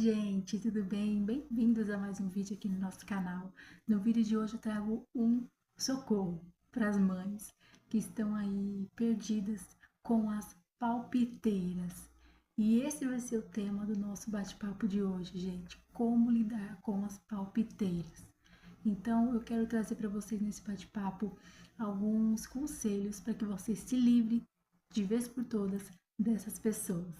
Gente, tudo bem? Bem-vindos a mais um vídeo aqui no nosso canal. No vídeo de hoje eu trago um socorro para as mães que estão aí perdidas com as palpiteiras. E esse vai ser o tema do nosso bate-papo de hoje, gente. Como lidar com as palpiteiras. Então, eu quero trazer para vocês nesse bate-papo alguns conselhos para que vocês se livrem de vez por todas dessas pessoas.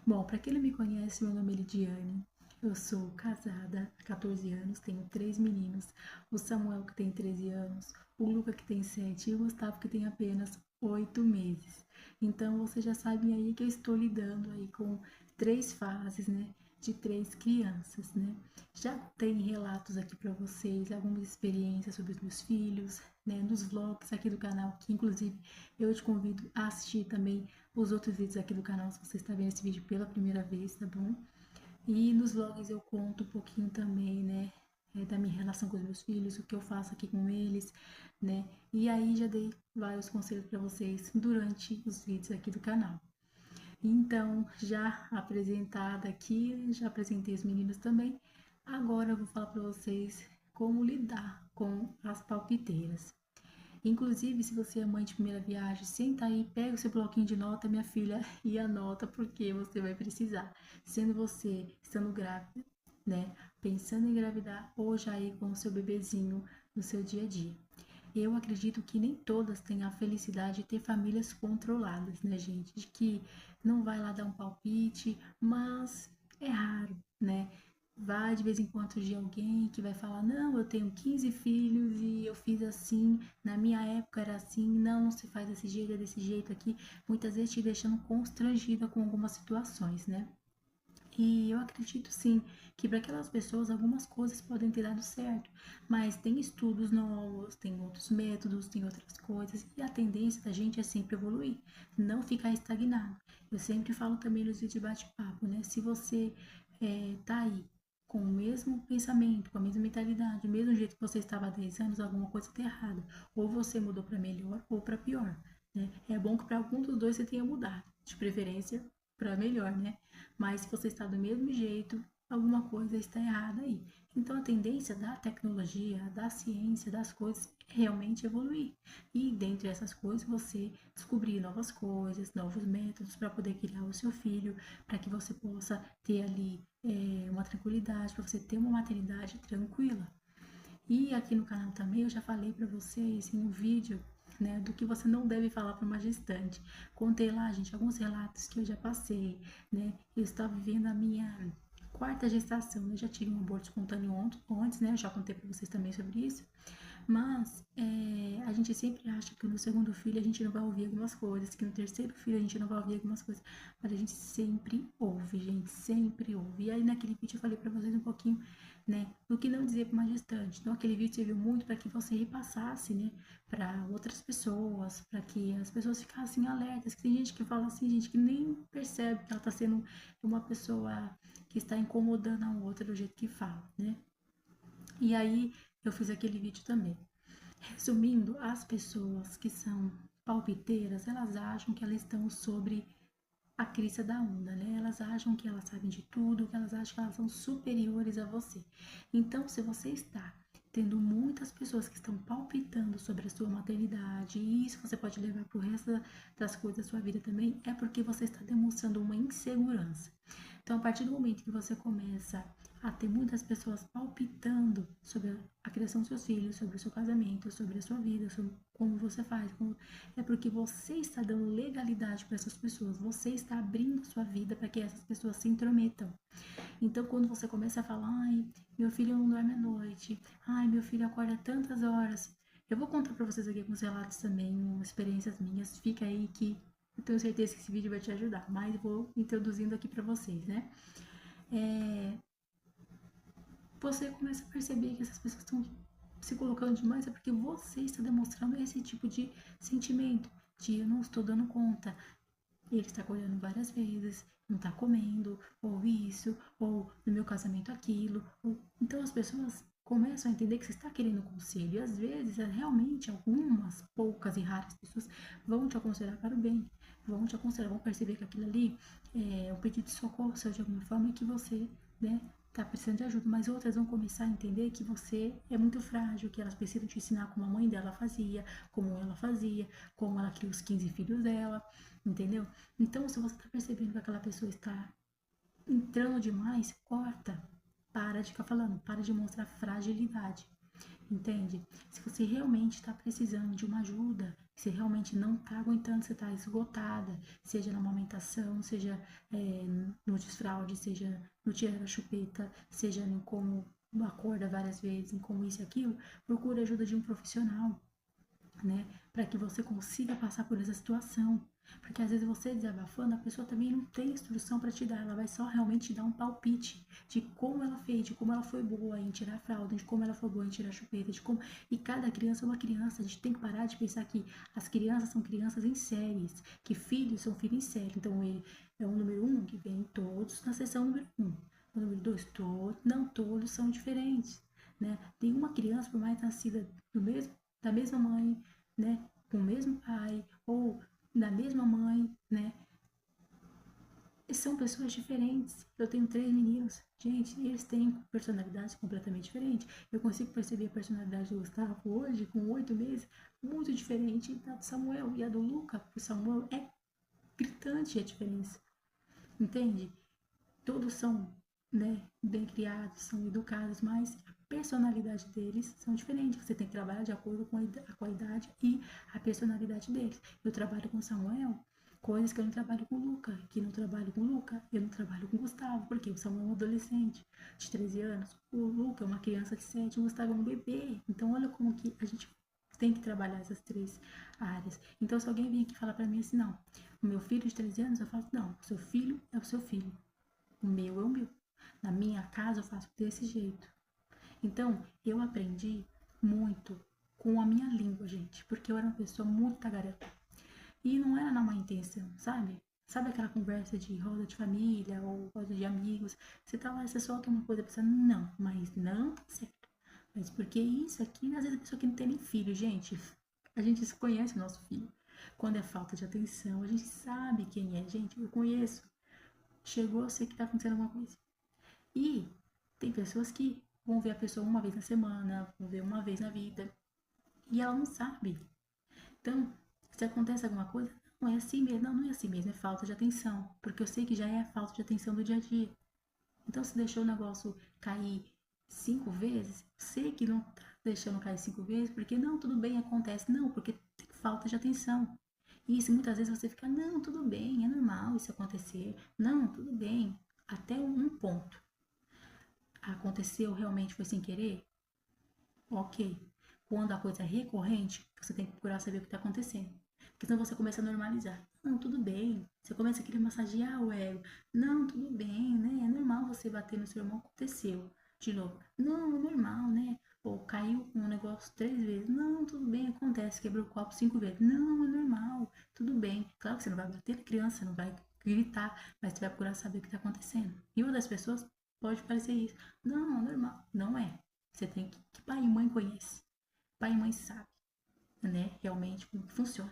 Bom, para quem não me conhece, meu nome é Lidiane. Eu sou casada há 14 anos, tenho 3 meninos. O Samuel, que tem 13 anos, o Luca, que tem 7, e o Gustavo, que tem apenas 8 meses. Então, vocês já sabem aí que eu estou lidando aí com 3 fases, né? De 3 crianças, né? Já tem relatos aqui para vocês, algumas experiências sobre os meus filhos, né? Nos vlogs aqui do canal, que inclusive eu te convido a assistir também os outros vídeos aqui do canal, se você está vendo esse vídeo pela primeira vez, tá bom? E nos vlogs eu conto um pouquinho também, né, da minha relação com os meus filhos, o que eu faço aqui com eles, né? E aí já dei vários conselhos para vocês durante os vídeos aqui do canal. Então, já apresentada aqui, já apresentei os meninos também. Agora eu vou falar para vocês como lidar com as palpiteiras. Inclusive, se você é mãe de primeira viagem, senta aí, pega o seu bloquinho de nota, minha filha, e anota porque você vai precisar. Sendo você estando grávida, né? Pensando em engravidar ou já ir com o seu bebezinho no seu dia a dia. Eu acredito que nem todas têm a felicidade de ter famílias controladas, né, gente? De que não vai lá dar um palpite, mas é raro, né? Vai de vez em quando de alguém que vai falar: não, eu tenho 15 filhos e eu fiz assim, na minha época era assim, não, não se faz desse jeito, é desse jeito aqui. Muitas vezes te deixando constrangida com algumas situações, né? E eu acredito sim que para aquelas pessoas algumas coisas podem ter dado certo, mas tem estudos novos, tem outros métodos, tem outras coisas, e a tendência da gente é sempre evoluir, não ficar estagnado. Eu sempre falo também nos vídeos de bate-papo, né? Se você tá aí com o mesmo pensamento, com a mesma mentalidade, o mesmo jeito que você estava há 10 anos, alguma coisa está errada. Ou você mudou para melhor ou para pior, né? É bom que para algum dos dois você tenha mudado, de preferência para melhor, né? Mas se você está do mesmo jeito, alguma coisa está errada aí. Então a tendência da tecnologia, da ciência, das coisas é realmente evoluir. E dentre essas coisas, você descobrir novas coisas, novos métodos para poder criar o seu filho, para que você possa ter ali uma tranquilidade, para você ter uma maternidade tranquila. E aqui no canal também eu já falei para vocês em um vídeo, né, do que você não deve falar para uma gestante. Contei lá, gente, alguns relatos que eu já passei, né? Eu estava vivendo a minha quarta gestação, eu já tive um aborto espontâneo antes, né? Eu já contei para vocês também sobre isso. Mas a gente sempre acha que no segundo filho a gente não vai ouvir algumas coisas, que no terceiro filho a gente não vai ouvir algumas coisas, mas a gente sempre ouve, gente, sempre ouve. E aí naquele vídeo eu falei pra vocês um pouquinho, né, do que não dizer pra uma gestante. Então aquele vídeo serviu muito para que você repassasse, né, para outras pessoas, para que as pessoas ficassem alertas. Que tem gente que fala assim, gente, que nem percebe que ela tá sendo uma pessoa que está incomodando a outra do jeito que fala, né? E aí eu fiz aquele vídeo também. Resumindo, as pessoas que são palpiteiras, elas acham que elas estão sobre a crista da onda, né? Elas acham que elas sabem de tudo, que elas acham que elas são superiores a você. Então, se você está tendo muitas pessoas que estão palpitando sobre a sua maternidade, e isso você pode levar para o resto das coisas da sua vida também, é porque você está demonstrando uma insegurança. Então, a partir do momento que você começa a ter muitas pessoas palpitando sobre a criação dos seus filhos, sobre o seu casamento, sobre a sua vida, sobre como você faz, é porque você está dando legalidade para essas pessoas, você está abrindo sua vida para que essas pessoas se intrometam. Então, quando você começa a falar: ai, meu filho não dorme à noite, ai, meu filho acorda tantas horas. Eu vou contar para vocês aqui alguns relatos também, experiências minhas. Fica aí que eu tenho certeza que esse vídeo vai te ajudar, mas vou introduzindo aqui para vocês, né? Você começa a perceber que essas pessoas estão se colocando demais, é porque você está demonstrando esse tipo de sentimento, de eu não estou dando conta, ele está acordando várias vezes, não está comendo, ou isso, ou no meu casamento aquilo. Então as pessoas começam a entender que você está querendo conselho, e às vezes realmente algumas poucas e raras pessoas vão te aconselhar para o bem, vão te aconselhar, vão perceber que aquilo ali é um pedido de socorro seu de alguma forma e que você né, tá precisando de ajuda, mas outras vão começar a entender que você é muito frágil, que elas precisam te ensinar como a mãe dela fazia, como ela criou os 15 filhos dela, entendeu? Então, se você tá percebendo que aquela pessoa está entrando demais, corta. Para de ficar falando, para de mostrar fragilidade. Entende? Se você realmente está precisando de uma ajuda, se realmente não está aguentando, você está esgotada, seja na amamentação, seja no desfraude, seja no tirar da chupeta, seja em como acorda várias vezes, em como isso e aquilo, procure a ajuda de um profissional, né? Para que você consiga passar por essa situação. Porque às vezes você desabafando, a pessoa também não tem instrução para te dar, ela vai só realmente te dar um palpite de como ela fez, de como ela foi boa em tirar a fralda, de como ela foi boa em tirar a chupeta, de como. E cada criança é uma criança, a gente tem que parar de pensar que as crianças são crianças em séries, que filhos são filhos em série. Então ele é o número um que vem todos na seção número um. O número dois, todos, não todos são diferentes. Né? Tem uma criança, por mais nascida da mesma mãe, né, com o mesmo pai ou da mesma mãe, né? E são pessoas diferentes. Eu tenho 3 meninos. Gente, eles têm personalidades completamente diferentes. Eu consigo perceber a personalidade do Gustavo hoje, com 8 meses, muito diferente da do Samuel. E a do Luca, o Samuel, é gritante a diferença. Entende? Todos são, né, bem criados, são educados, mas a personalidade deles são diferentes. Você tem que trabalhar de acordo com a idade e a personalidade deles. Eu trabalho com o Samuel coisas que eu não trabalho com o Luca, que não trabalho com o Luca, eu não trabalho com o Gustavo, porque o Samuel é um adolescente de 13 anos, o Luca é uma criança de 7, o Gustavo é um bebê. Então olha como que a gente tem que trabalhar essas 3 áreas. Então se alguém vem aqui e falar pra mim assim, não, o meu filho de 13 anos, eu falo, não, o seu filho é o seu filho. O meu é o meu. Na minha casa eu faço desse jeito. Então, eu aprendi muito com a minha língua, gente, porque eu era uma pessoa muito tagarela. E não era na má intenção, sabe? Sabe aquela conversa de roda de família ou roda de amigos? Você tá lá, você solta uma coisa pensando, não, mas não tá certo. Mas porque isso aqui, às vezes a pessoa que não tem nem filho, gente, a gente conhece o nosso filho. Quando é falta de atenção, a gente sabe quem é, gente, eu conheço. Chegou, eu sei que tá acontecendo alguma coisa. E tem pessoas que vão ver a pessoa uma vez na semana, vão ver uma vez na vida, e ela não sabe. Então, se acontece alguma coisa, não é assim mesmo, não é assim mesmo, é falta de atenção, porque eu sei que já é falta de atenção do dia a dia. Então, se deixou o negócio cair 5 vezes, eu sei que não tá deixando cair 5 vezes, porque não, tudo bem, acontece, não, porque tem falta de atenção. E isso muitas vezes você fica, não, tudo bem, é normal isso acontecer, não, tudo bem, até um ponto. Aconteceu realmente foi sem querer? Ok. Quando a coisa é recorrente, você tem que procurar saber o que está acontecendo. Porque senão você começa a normalizar. Não, tudo bem. Você começa a querer massagear o ego. Não, tudo bem, né? É normal você bater no seu irmão. Aconteceu. De novo. Não, é normal, né? Ou caiu um negócio 3 vezes. Não, tudo bem, acontece. Quebrou o copo 5 vezes. Não, é normal. Tudo bem. Claro que você não vai bater na criança, você não vai gritar, mas você vai procurar saber o que está acontecendo. E uma das pessoas pode parecer isso. Não, é normal. Não é. Você tem que pai e mãe conhece. Pai e mãe sabe, né, realmente como que funciona.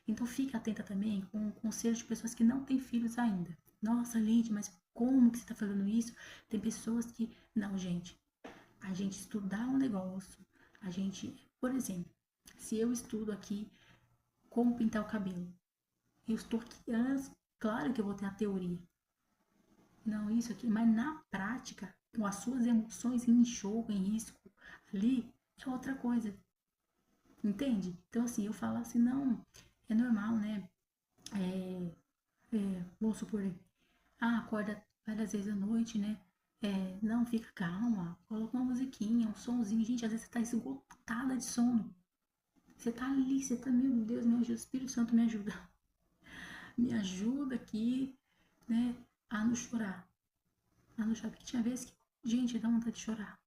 Então fique atenta também com conselhos de pessoas que não têm filhos ainda. Nossa, Lid, mas como que você está fazendo isso? Tem pessoas que, não, gente, a gente estudar um negócio, a gente, por exemplo, se eu estudo aqui como pintar o cabelo, eu estou aqui, claro que eu vou ter a teoria, não, isso aqui, mas na prática, com as suas emoções em jogo, em risco, ali, é outra coisa. Entende? Então, assim, eu falo assim, não, é normal, né? Vamos supor, acorda várias vezes à noite, né? Não, fica calma, coloca uma musiquinha, um sonzinho. Gente, às vezes você tá esgotada de sono. Você tá ali, você tá, meu Deus, me ajuda, Espírito Santo me ajuda. Me ajuda aqui, né? A não chorar. A não chorar, porque tinha vezes que, gente, dá vontade de chorar.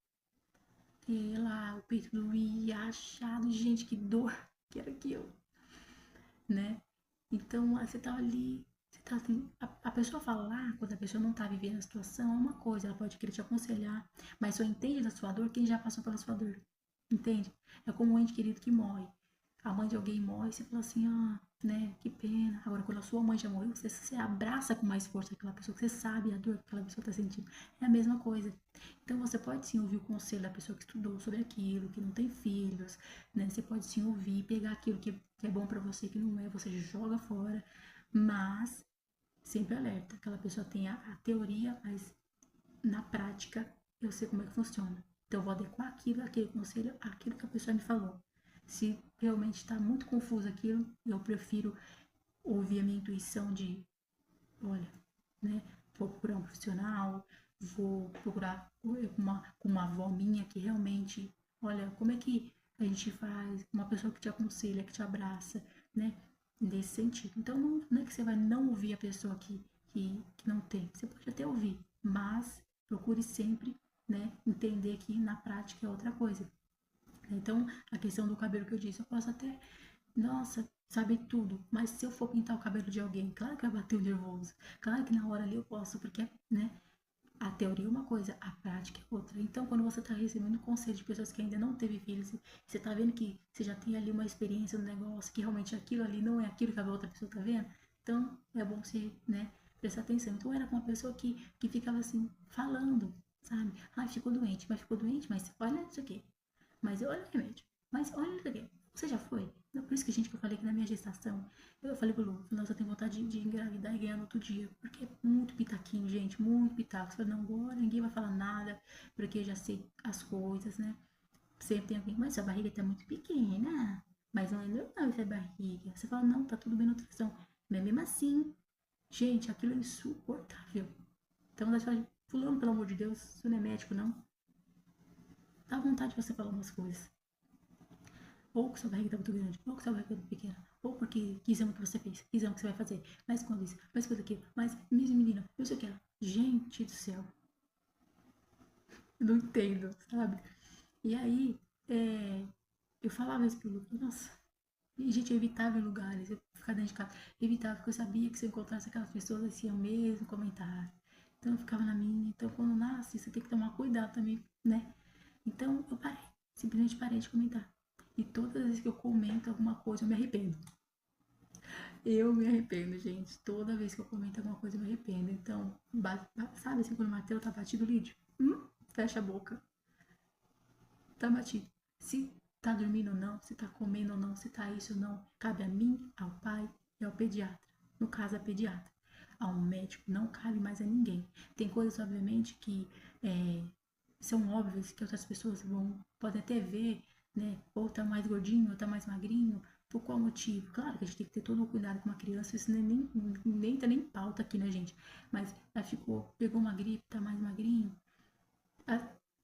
E lá, o peito doía, achado, gente, que dor que era aquilo, né? Então, você tá ali, você tá assim, a pessoa falar, quando a pessoa não tá vivendo a situação, é uma coisa, ela pode querer te aconselhar, mas só entende da sua dor quem já passou pela sua dor, entende? É como um ente querido que morre. a mãe de alguém morre, você fala assim, ah, né, que pena. Agora, quando a sua mãe já morreu, você abraça com mais força aquela pessoa, que você sabe a dor que aquela pessoa está sentindo. É a mesma coisa. Então, você pode sim ouvir o conselho da pessoa que estudou sobre aquilo, que não tem filhos, né? Você pode sim ouvir, pegar aquilo que é bom para você, que não é, você joga fora. Mas, sempre alerta, aquela pessoa tem a teoria, mas na prática eu sei como é que funciona. Então, eu vou adequar aquele conselho, àquilo que a pessoa me falou. Se realmente está muito confuso aquilo, eu prefiro ouvir a minha intuição de, olha, né, vou procurar um profissional, vou procurar uma avó minha que realmente, olha, como é que a gente faz, uma pessoa que te aconselha, que te abraça, né, nesse sentido. Então, não é que você vai não ouvir a pessoa que não tem, você pode até ouvir, mas procure sempre, né, entender que na prática é outra coisa. Então, a questão do cabelo que eu disse, eu posso até, nossa, saber tudo, mas se eu for pintar o cabelo de alguém, claro que vai bater o nervoso, claro que na hora ali eu posso, porque, né, a teoria é uma coisa, a prática é outra. Então, quando você está recebendo conselho de pessoas que ainda não teve filhos, você está vendo que você já tem ali uma experiência no negócio, que realmente aquilo ali não é aquilo que a outra pessoa está vendo, então é bom você, né, prestar atenção. Então, era com uma pessoa que ficava assim, falando, sabe? Ah, ficou doente, mas olha isso aqui. Mas olha o remédio. Mas olha isso aqui. Você já foi? Não, por isso que, gente, que eu falei que na minha gestação, eu falei pro Lu, nossa, eu tenho vontade de engravidar e ganhar no outro dia. Porque é muito pitaquinho, gente, muito pitaco. Você fala, não, agora ninguém vai falar nada, porque eu já sei as coisas, né? Sempre tem alguém, mas sua barriga tá muito pequena. Mas não é normal essa barriga. Você fala, não, tá tudo bem nutrição. Mas mesmo assim, gente, aquilo é insuportável. Então, você fala, fulano, pelo amor de Deus, você não é médico, não. Dá vontade de você falar umas coisas. Ou que sua barriga tá muito grande, ou que sua barriga tá pequena, ou porque que exame que você fez, que exame que você vai fazer, mais quando isso, mais coisa aqui, mais menina, não sei o que lá. Gente do céu, eu não entendo, sabe? E aí, eu falava isso pro Lucas, nossa, e gente, eu evitava em lugares, eu ficava dentro de casa, evitava, porque eu sabia que se eu encontrasse aquelas pessoas, eles iam mesmo comentar. Então eu ficava na minha, então quando nasce, você tem que tomar cuidado também, né? Então eu parei, simplesmente parei de comentar. E todas as vezes que eu comento alguma coisa, eu me arrependo. Eu me arrependo, gente. Toda vez que eu comento alguma coisa, eu me arrependo. Então, sabe assim, quando o Mateus tá batido o lídio? Fecha a boca. Tá batido. Se tá dormindo ou não, se tá comendo ou não, se tá isso ou não, cabe a mim, ao pai e ao pediatra. No caso, a pediatra. Ao médico, não cabe mais a ninguém. Tem coisas, obviamente, que são óbvias, que outras pessoas podem até ver, né? Ou tá mais gordinho, ou tá mais magrinho. Por qual motivo? Claro que a gente tem que ter todo o cuidado com uma criança, isso nem tá nem pauta aqui, né, gente? Mas ela pegou uma gripe, tá mais magrinho,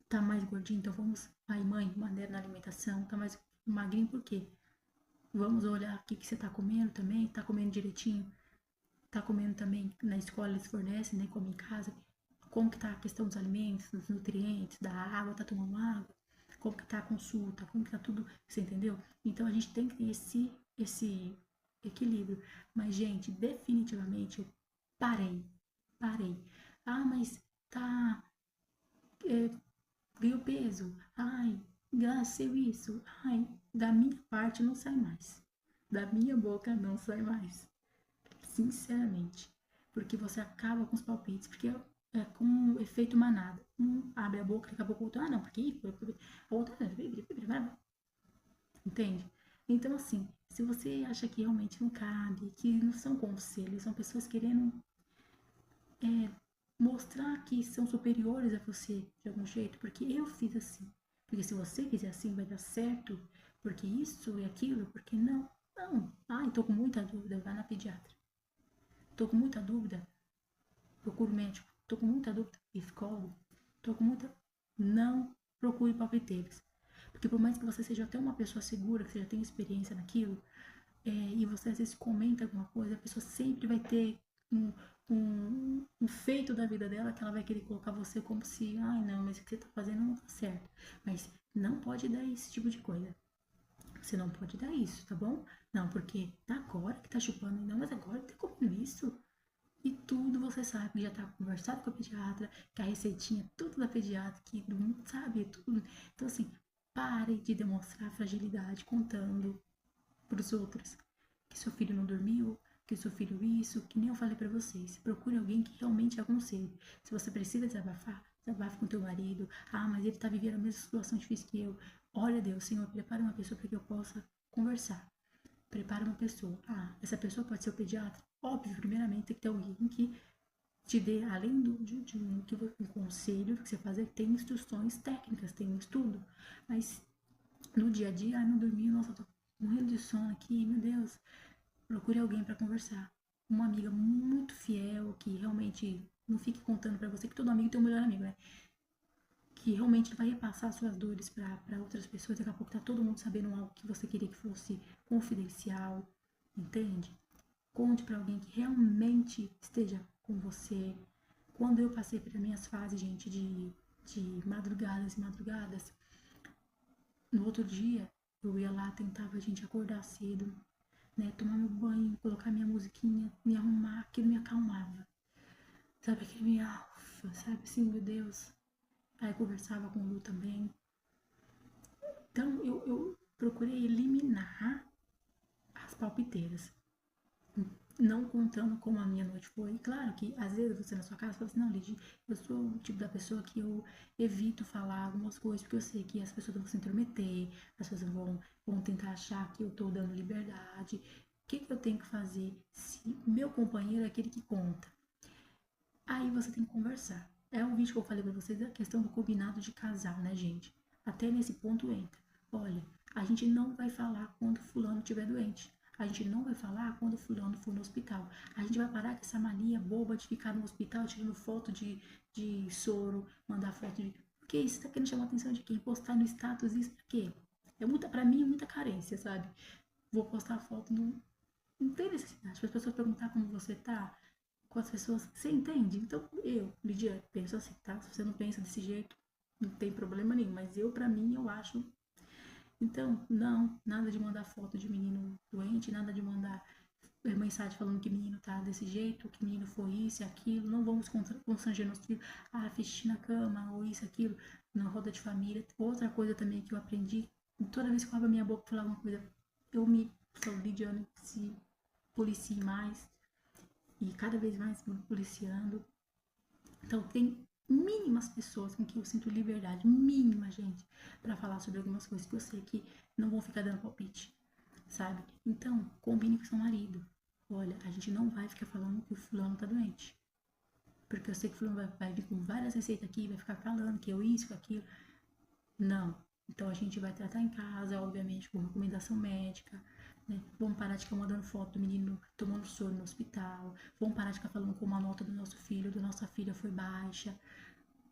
tá mais gordinho, então vamos, pai e mãe, maneira na alimentação, tá mais magrinho por quê? Vamos olhar o que você tá comendo também, tá comendo direitinho, tá comendo também na escola, eles fornecem, né, come em casa, como que tá a questão dos alimentos, dos nutrientes, da água, tá tomando água, como que tá a consulta, como que tá tudo, você entendeu? Então a gente tem que ter esse equilíbrio. Mas, gente, definitivamente eu parei, parei. Ah, mas tá, é, ganhou peso, ai, nasceu isso, ai, da minha parte não sai mais. Da minha boca não sai mais. Sinceramente. Porque você acaba com os palpites, porque é com um efeito manada. Um abre a boca, daqui a pouco o outro, ah não, porque a outra, entende? Então, assim, se você acha que realmente não cabe, que não são conselhos, são pessoas querendo mostrar que são superiores a você de algum jeito, porque eu fiz assim. Porque se você fizer assim vai dar certo, porque isso e aquilo, porque não? Não. Ai, tô com muita dúvida, vai na pediatra. Tô com muita dúvida, procure médico. Tô com muita dúvida, psicólogo. Tô com muita. Não procure palpiteiros. Porque por mais que você seja até uma pessoa segura, que você já tenha experiência naquilo, e você às vezes comenta alguma coisa, a pessoa sempre vai ter um, um feito da vida dela que ela vai querer colocar você como se, ai não, mas o que você tá fazendo não tá certo. Mas não pode dar esse tipo de coisa. Você não pode dar isso, tá bom? Não, porque tá agora que tá chupando, não, mas agora tá comendo isso. E tudo você sabe, já tá conversado com a pediatra, que a receitinha, tudo da pediatra, que sabe, tudo. Então, assim, pare de demonstrar fragilidade contando. pros outros. Que seu filho não dormiu, que seu filho isso, que nem eu falei pra vocês. Procure alguém que realmente aconselhe. Se você precisa desabafar, desabafe com teu marido. Ah, mas ele tá vivendo a mesma situação difícil que eu. Olha, Deus, Senhor, prepara uma pessoa para que eu possa conversar. Prepara uma pessoa. Ah, essa pessoa pode ser o pediatra? Óbvio, primeiramente tem que ter alguém que te dê, além um conselho que você fazer, tem instruções técnicas, tem um estudo. Mas no dia a dia, não dormi, nossa, tô morrendo de sono aqui, meu Deus. Procure alguém para conversar. Uma amiga muito fiel, que realmente não fique contando para você que todo amigo tem um melhor amigo, né? Que realmente vai repassar suas dores para outras pessoas. Daqui a pouco tá todo mundo sabendo algo que você queria que fosse confidencial, entende? Conte para alguém que realmente esteja com você. Quando eu passei pelas minhas fases, gente, de madrugadas e madrugadas, no outro dia eu ia lá, tentava a gente acordar cedo, né, tomar meu banho, colocar minha musiquinha, me arrumar, aquilo me acalmava. Sabe, aquele me alfa, sabe assim, meu Deus. Aí conversava com o Lu também. Então eu procurei eliminar as palpiteiras. Não contando como a minha noite foi. Claro que às vezes você na sua casa fala assim, não, Lidy, eu sou o tipo da pessoa que eu evito falar algumas coisas, porque eu sei que as pessoas vão se intrometer, as pessoas vão tentar achar que eu tô dando liberdade. O que eu tenho que fazer se meu companheiro é aquele que conta? Aí você tem que conversar. É um vídeo que eu falei pra vocês da questão do combinado de casal, né, gente? Até nesse ponto entra. Olha, a gente não vai falar quando fulano estiver doente. A gente não vai falar quando fulano for no hospital. A gente vai parar com essa mania boba de ficar no hospital tirando foto de soro, mandar foto de... Porque isso tá querendo chamar a atenção de quem? Postar no status isso pra quê? É muita, pra mim, é muita carência, sabe? Vou postar foto, não tem necessidade. Para as pessoas perguntar como você tá, com as pessoas, você entende? Então, eu, Lidia, penso assim, tá? Se você não pensa desse jeito, não tem problema nenhum. Mas eu, pra mim, eu acho. Então, não, nada de mandar foto de menino doente, nada de mandar mensagem falando que menino tá desse jeito, que menino foi isso e aquilo. Não vamos constranger nossos filhos. Ah, fiz xixi na cama, ou isso, aquilo, na roda de família. Outra coisa também que eu aprendi, toda vez que eu abro a minha boca pra falar alguma coisa, eu me sou Lidiane, se policie mais e cada vez mais me policiando. Então, tem mínimas pessoas com que eu sinto liberdade, mínima, gente, para falar sobre algumas coisas que eu sei que não vão ficar dando palpite, sabe? Então, combine com seu marido. Olha, a gente não vai ficar falando que o fulano tá doente. Porque eu sei que o fulano vai vir com várias receitas aqui, vai ficar falando que eu isso, que aquilo. Não. Então a gente vai tratar em casa, obviamente, com recomendação médica, né? Vamos parar de ficar mandando foto do menino tomando soro no hospital. Vamos parar de ficar falando como a nota do nosso filho, da nossa filha foi baixa.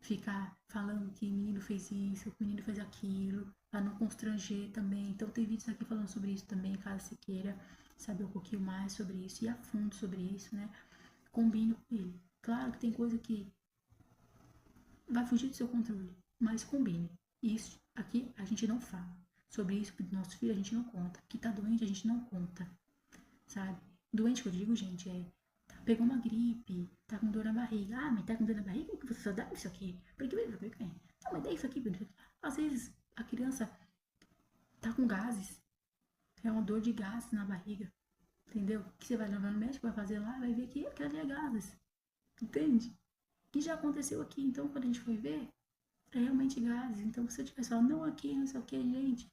Ficar falando que o menino fez isso, que o menino fez aquilo, para não constranger também. Então tem vídeos aqui falando sobre isso também, caso você queira saber um pouquinho mais sobre isso e a fundo sobre isso, né? Combine com ele. Claro que tem coisa que vai fugir do seu controle, mas combine. Isso aqui a gente não fala. Sobre isso do nosso filho a gente não conta. Que tá doente a gente não conta, sabe? Doente que eu digo, gente, pegou uma gripe, tá com dor na barriga. Ah, mas tá com dor na barriga? Por que você só dá isso aqui? Por que? Não, mas dá isso aqui. Às vezes a criança tá com gases. É uma dor de gases na barriga. Entendeu? Que você vai levar no médico, vai fazer lá, vai ver que aquilo ali é gases. Entende? Que já aconteceu aqui. Então, quando a gente foi ver, é realmente gases. Então, se eu tivesse falado, não aqui, não sei o que, gente,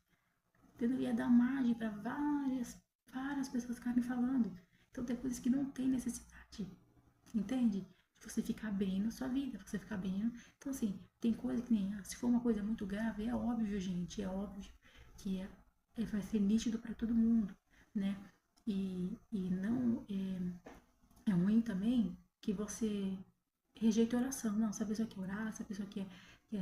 entendeu? Ia dar margem para várias pessoas ficarem falando. Então, tem coisas que não tem necessidade, entende? De você ficar abrindo sua vida, você ficar abrindo. Então, assim, tem coisa que nem, se for uma coisa muito grave, é óbvio, gente, é óbvio que vai ser nítido para todo mundo, né? E não é ruim também que você rejeita a oração. Não, se a pessoa quer orar, se a pessoa quer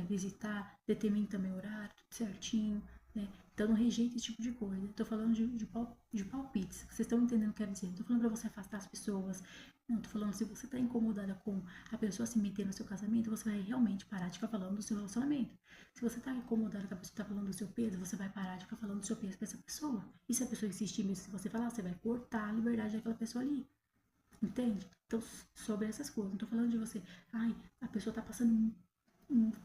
visitar, determine também o horário, tudo certinho, né? Então não rejeite esse tipo de coisa. Tô falando de palpites. Vocês estão entendendo o que eu quero dizer? Não tô falando pra você afastar as pessoas. Não, tô falando se você tá incomodada com a pessoa se meter no seu casamento, você vai realmente parar de ficar falando do seu relacionamento. Se você tá incomodada com a pessoa tá falando do seu peso, você vai parar de ficar falando do seu peso pra essa pessoa. E se a pessoa insistir mesmo, se você falar, você vai cortar a liberdade daquela pessoa ali. Entende? Então, sobre essas coisas. Não tô falando de você. Ai, a pessoa tá passando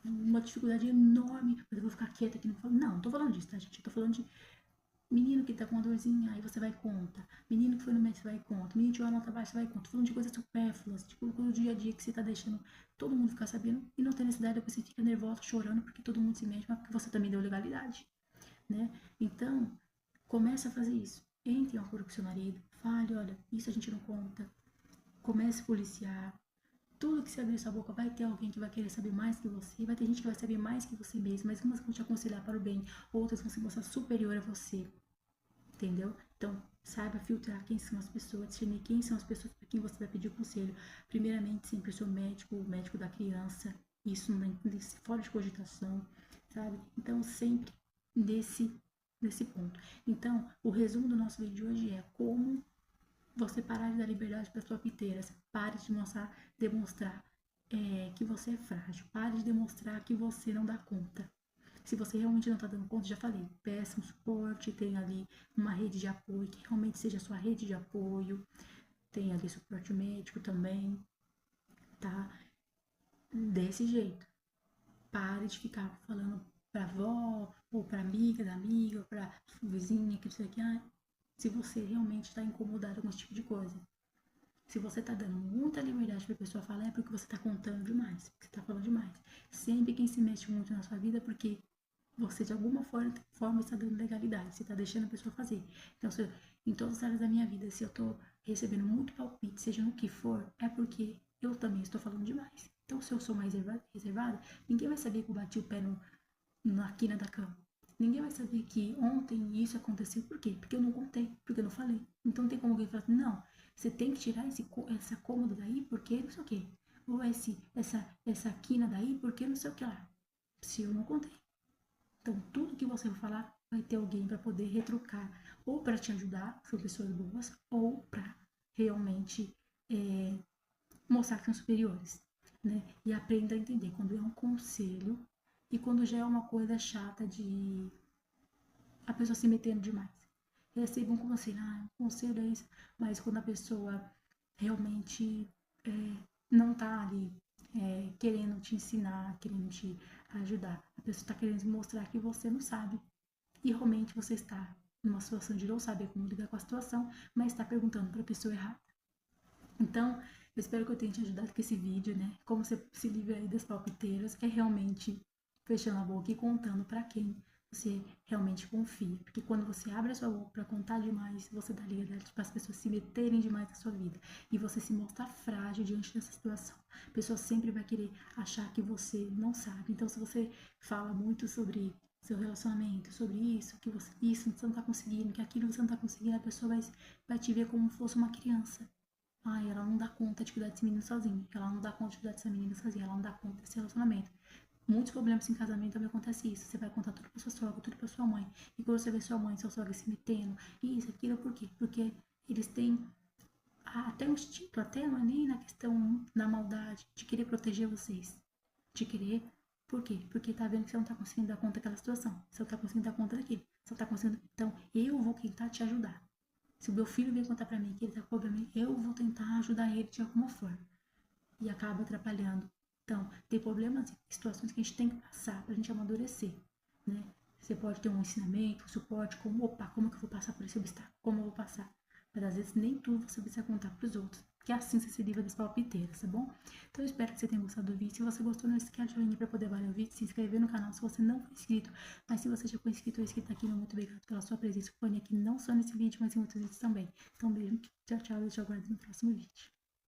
uma dificuldade enorme, mas eu vou ficar quieta aqui, não falo. Não, não tô falando disso, tá, gente? Eu tô falando Menino que tá com uma dorzinha, aí você vai e conta. Menino que foi no médico, você vai e conta. Menino que tirou a nota baixa, você vai e conta. Tô falando de coisas supérfluas, tipo, coisa do dia a dia que você tá deixando todo mundo ficar sabendo e não tem necessidade, depois você fica nervosa, chorando porque todo mundo se mete, mas porque você também deu legalidade, né? Então, comece a fazer isso. Entre em um acordo com seu marido, fale, olha, isso a gente não conta. Comece a policiar. Tudo que você abrir sua boca vai ter alguém que vai querer saber mais que você, vai ter gente que vai saber mais que você mesmo, mas umas vão te aconselhar para o bem, outras vão se mostrar superior a você, entendeu? Então, saiba filtrar quem são as pessoas, discernir quem são as pessoas para quem você vai pedir conselho. Primeiramente, sempre o seu médico, o médico da criança, isso não é fora de cogitação, sabe? Então, sempre nesse ponto. Então, o resumo do nosso vídeo de hoje é como você parar de dar liberdade para sua piteira. Pare de demonstrar que você é frágil. Pare de demonstrar que você não dá conta. Se você realmente não está dando conta, já falei, peça um suporte, tenha ali uma rede de apoio, que realmente seja a sua rede de apoio, tenha ali suporte médico também, tá? Desse jeito. Pare de ficar falando pra avó, ou pra amiga da amiga, ou pra vizinha, que não sei o que. Se você realmente está incomodado com esse tipo de coisa. Se você tá dando muita liberdade pra pessoa falar, é porque você tá contando demais, porque você tá falando demais. Sempre quem se mexe muito na sua vida é porque você de alguma forma está dando legalidade, você está deixando a pessoa fazer. Então, em todas as áreas da minha vida, se eu estou recebendo muito palpite, seja no que for, é porque eu também estou falando demais. Então, se eu sou mais reservada, ninguém vai saber que eu bati o pé na quina da cama. Ninguém vai saber que ontem isso aconteceu. Por quê? Porque eu não contei, porque eu não falei. Então não tem como alguém falar assim, não, você tem que tirar essa cômoda daí porque não sei o quê. Ou essa quina daí porque não sei o que lá. Se eu não contei. Então, tudo que você for falar, vai ter alguém para poder retrucar, ou para te ajudar, são pessoas boas, ou para realmente mostrar que são superiores, né? E aprenda a entender quando é um conselho e quando já é uma coisa chata de a pessoa se metendo demais. Receba um conselho, um conselho é isso, mas quando a pessoa realmente não tá ali querendo te ensinar, querendo te ajudar. A pessoa está querendo mostrar que você não sabe. E realmente você está numa situação de não saber como lidar com a situação, mas está perguntando para a pessoa errada. Então, eu espero que eu tenha te ajudado com esse vídeo, né? Como você se livra aí das palpiteiras, é realmente fechando a boca e contando para quem você realmente confia. Porque quando você abre a sua boca para contar demais, você dá liberdade para as pessoas se meterem demais na sua vida. E você se mostra frágil diante dessa situação. A pessoa sempre vai querer achar que você não sabe. Então, se você fala muito sobre seu relacionamento, sobre isso, que isso você não tá conseguindo, que aquilo você não tá conseguindo, a pessoa vai te ver como se fosse uma criança. Ai, ela não dá conta de cuidar desse menino sozinha. Ela não dá conta de cuidar dessa menina sozinha. Ela não dá conta desse relacionamento. Muitos problemas em casamento também acontece isso. Você vai contar tudo pra sua sogra, tudo pra sua mãe. E quando você vê sua mãe e sua sogra se metendo, isso, aquilo, por quê? Porque eles têm até um instinto, até não é nem na questão da maldade, de querer proteger vocês. De querer. Por quê? Porque tá vendo que você não tá conseguindo dar conta daquela situação. Você não tá conseguindo dar conta daquilo. Você não tá conseguindo. Então, eu vou tentar te ajudar. Se o meu filho vem contar pra mim que ele tá com problema, eu vou tentar ajudar ele de alguma forma. E acaba atrapalhando. Então, tem problemas e situações que a gente tem que passar pra gente amadurecer, né? Você pode ter um ensinamento, um suporte, como, opa, como que eu vou passar por esse obstáculo? Como eu vou passar? Mas às vezes nem tudo você precisa contar pros outros. Porque assim você se livra das palpiteiras, tá bom? Então eu espero que você tenha gostado do vídeo. Se você gostou, não esquece de joinha para poder avaliar o vídeo, se inscrever no canal se você não for inscrito. Mas se você já for inscrito ou inscrito aqui, muito obrigado pela sua presença e companhia aqui, não só nesse vídeo, mas em outros vídeos também. Então, beijo, tchau, tchau, eu te aguardo no próximo vídeo.